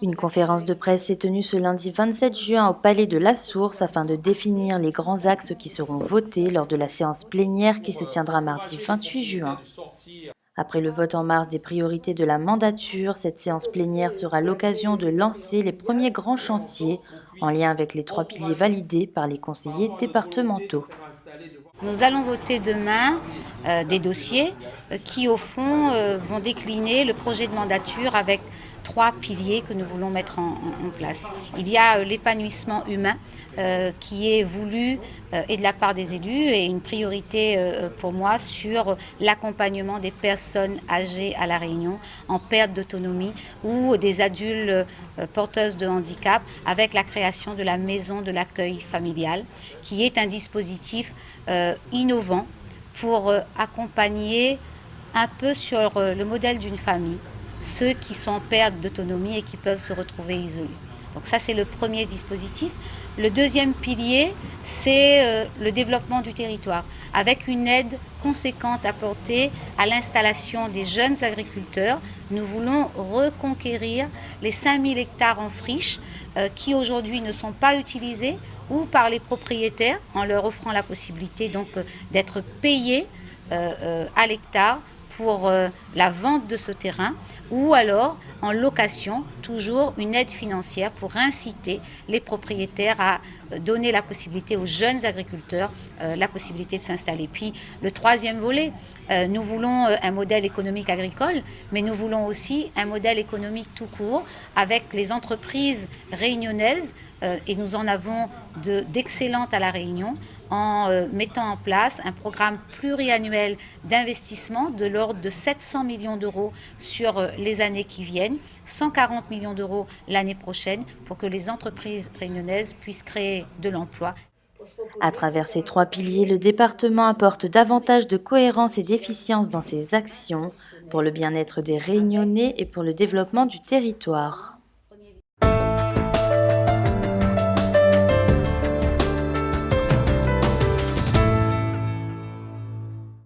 Une conférence de presse s'est tenue ce lundi 27 juin au Palais de la Source afin de définir les grands axes qui seront votés lors de la séance plénière qui se tiendra mardi 28 juin. Après le vote en mars des priorités de la mandature, cette séance plénière sera l'occasion de lancer les premiers grands chantiers en lien avec les trois piliers validés par les conseillers départementaux. Nous allons voter demain des dossiers qui, au fond, vont décliner le projet de mandature avec trois piliers que nous voulons mettre en place. Il y a l'épanouissement humain qui est voulu et de la part des élus et une priorité pour moi sur l'accompagnement des personnes âgées à La Réunion en perte d'autonomie ou des adultes porteuses de handicap avec la création de la maison de l'accueil familial qui est un dispositif innovant pour accompagner un peu sur le modèle d'une famille, ceux qui sont en perte d'autonomie et qui peuvent se retrouver isolés. Donc ça, c'est le premier dispositif. Le deuxième pilier, c'est le développement du territoire, avec une aide conséquente apportée à l'installation des jeunes agriculteurs. Nous voulons reconquérir les 5000 hectares en friche qui aujourd'hui ne sont pas utilisés ou par les propriétaires en leur offrant la possibilité donc d'être payés à l'hectare pour la vente de ce terrain ou alors en location, toujours une aide financière pour inciter les propriétaires à donner la possibilité aux jeunes agriculteurs la possibilité de s'installer. Puis le troisième volet, nous voulons un modèle économique agricole, mais nous voulons aussi un modèle économique tout court avec les entreprises réunionnaises et nous en avons d'excellentes à La Réunion en mettant en place un programme pluriannuel d'investissement de l'ordre de 700 millions d'euros sur les années qui viennent, 140 millions d'euros l'année prochaine pour que les entreprises réunionnaises puissent créer de l'emploi. À travers ces trois piliers, le département apporte davantage de cohérence et d'efficience dans ses actions pour le bien-être des Réunionnais et pour le développement du territoire.